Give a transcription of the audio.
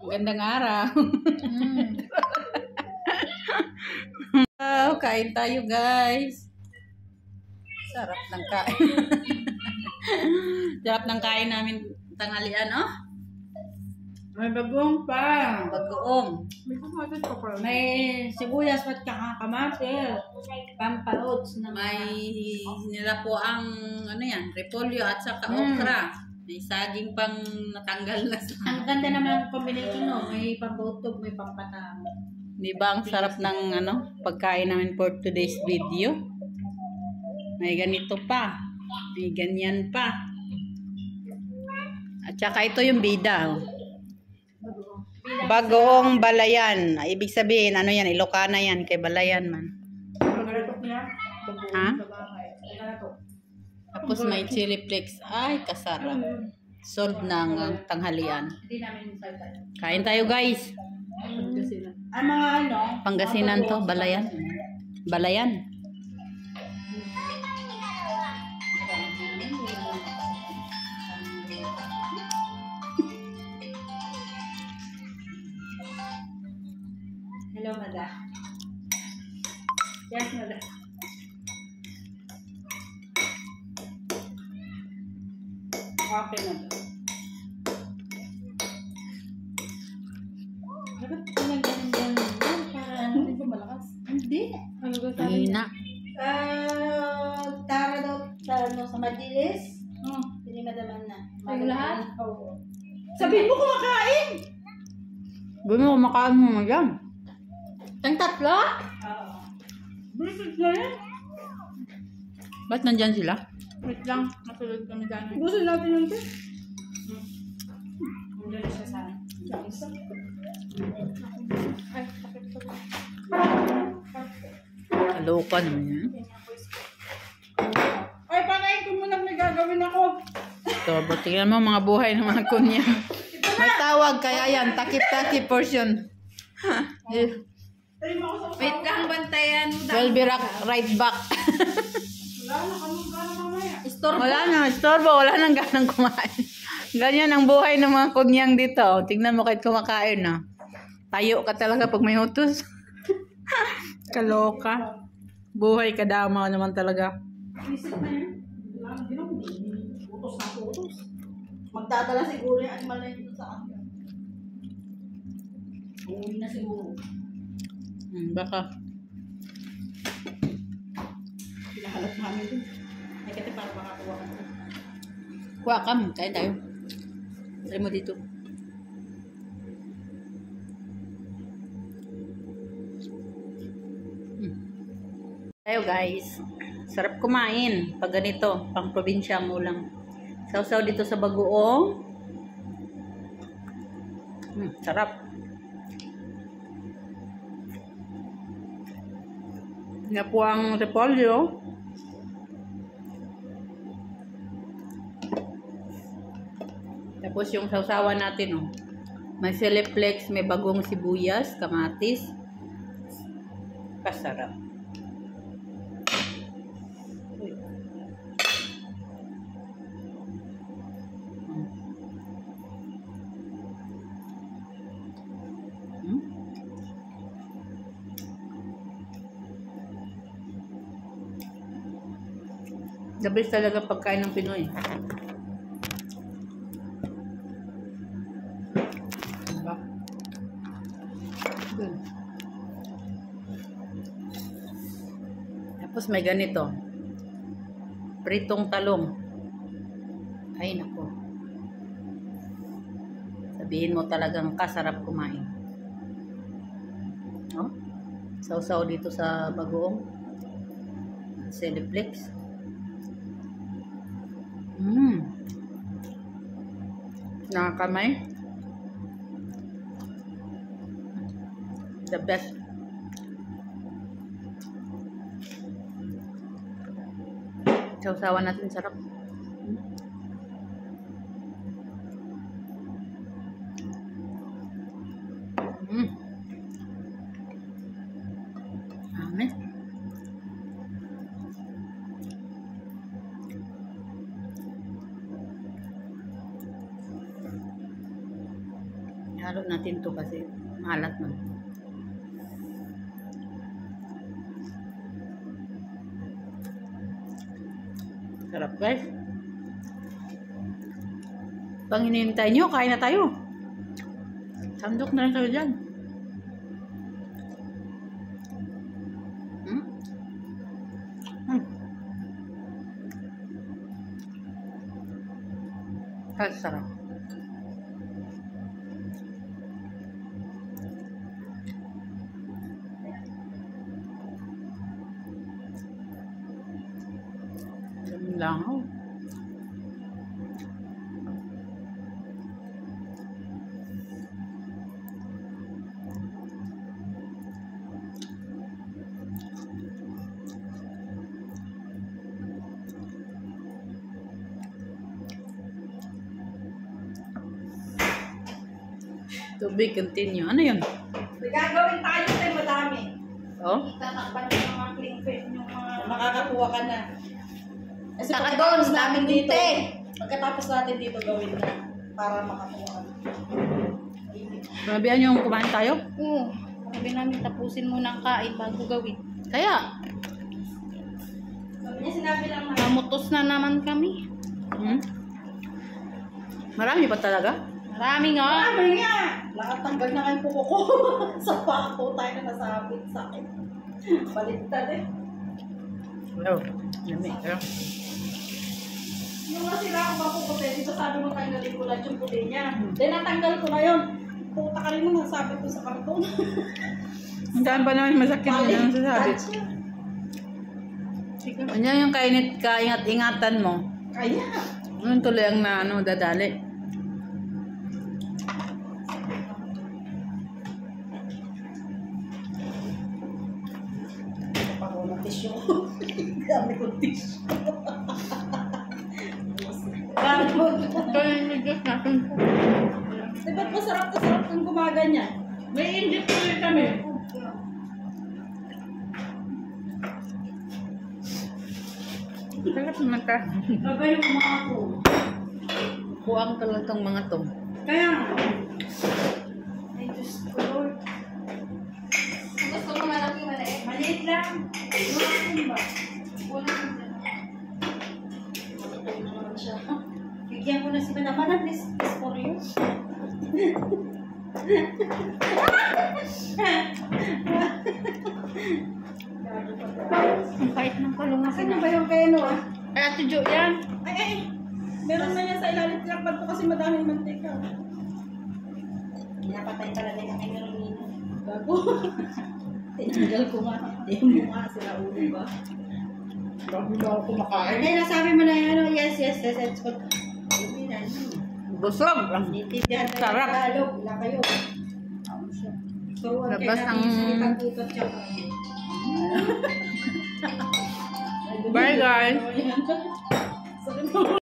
Magandang araw. Kain tayo, guys. Sarap ng kain. Sarap ng kain namin tanghalian, oh. May bagoong pa. Bagoong. May sibuyas at kamatis. Pampalots na May nila po ang ano yan, repolyo at saka okra. May saging pang natanggal na sa. Ang ganda naman ang combination, no? May pambutog, may pampatang. Di ba ang sarap ng ano, pagkain namin for today's video? May ganito pa. May ganyan pa. At saka ito yung bida. Oh. Bagoong balayan. Ibig sabihin, ano yan, Ilocana yan. Kay balayan man. Ha? Tapos may chili flakes. Ay, kasarap. Solve ng tanghalian. Kain tayo, guys. Ang mga ano? Pangasinan to, balayan. Balayan. Hello, Mada. Yes, Mada. Okay na ba? Bakit pinag-ganyan yan? Para hindi ko malakas? Hindi. Ano ba sabi? Mahina. Tara daw sa Madilis. Hindi madaman na. Ay, lahat? Oo. Sabihin mo kumakain! Buti mo kumakain mo yan. Ang tatlo? Oo. Busog na yan. Ba't nandyan sila? Wait lang, nasulod kami dyan. Busog natin yung ito. Hindi siya sa Ay, sakit ko. Kaloka naman yan. Ay, pakain ko muna may gagawin ako. So, tingnan mo mga buhay ng mga kunya. May tawag kaya yan. Takip-takip portion. Wait lang, bantayan mo. Will be right back. Wala na kami gano'n mamaya. Wala na, istorbo. Wala nang ganang kumain. Ganyan ang buhay ng mga kunyang dito. Tingnan mo kahit kumakain na. Tayo ka talaga pag may utos. Kaloka. Buhay kadama naman talaga. Isip na yan. Wala na din ako. Utos na utos. Magdadala siguro yung animal na yun sa akin. Uwi na siguro. Baka. Pinahalat namin dun. Ay, kasi para makakuha ka na. Kuha ka, kain tayo. Try mo dito. Tayo guys. Sarap kumain. Pag ganito, pang probinsya mo lang. Sausaw dito sa bagoong. Sarap. Nga po ang repolyo. Tapos yung sausawan natin, oh. May chili flakes, may bagong sibuyas, kamatis. Kasarap. The best talaga pagkain ng Pinoy. Diba? Good. Tapos may ganito. Pritong talong. Ay, nako. Sabihin mo talagang kasarap kumain. Oh? Sausaw dito sa bagoong. Celiflex. Nakakamay. The best. Sausawan natin, sarap. Amen. Ihalo natin to kasi maalat man. Sarap guys. Pang hinihintay nyo, kain na tayo. Sandok na rin tayo dyan. Sarap. Langaw. Tubig, continue. Ano yun? May gagawin tayo tayo madami. Oh? Tatakban yung mga clickbait, yung mga... Makakakuha ka na. Kasi Saka pagkatapos doon, natin daming dito, tinte. pagkatapos natin dito gawin na para makakuha ka. Mabihan yung kumain tayo? Oo. Sabi namin tapusin muna ang kain bago gawin. Kaya. Sabi niya sinabi lang na, Mamutos na naman kami. Marami pa talaga? Marami nga. Mami nga! Nakatanggal na kayo puko ko. Sa pako tayo na nasabit sa akin. Baliktad eh. Wow. Yummy. Yung nasira ko ba puputi, di ba sabi mo tanggalin ko lang yung puti niya. Then natanggal ko na yun. Puta ka rin mo, nasabit ko sa karton. Ang daan pa naman masakit yun ang sasabi. Sige. Ano yung kainit ka, ingat-ingatan mo. Kaya. Yun tuloy ang na, dadali. Ako ng tissue. Dami kong tissue. Gawin yung Diyos natin. Diba't masarap na sarap kang gumaganyan? May inject tuloy kami. Sarap naman ka. Aba yung mga ko. Buang talagang mga to. Kaya nga. Ay, Diyos ko, Lord. Gusto mo malaki maliit? Maliit lang. Iwanan ba? Wala. Malaki na naman siya. Bigyan ko na si Manamanan. This is for you. Ang kahit ng kalungan. Asan na ba yung keno ah? Ay, Ate Jo, yan. Ay. Meron na yan sa ilalim. Tinakpan ko kasi madaming mantika. Pinapatay talaga yung kanya ng nino. Bago. Tinanggal ko nga. Hindi mo nga sila ulo ba? Bago ba ako kumakain? Ay, nasabi mo na yan. Yes, yes, yes. It's good. Hindi na. Busog. Nitidihan na Sarap. yung Tagalog. Wala kayo. So, ang Labas kaya ang- natin salitang utot siya. Bye guys. Sabi mo.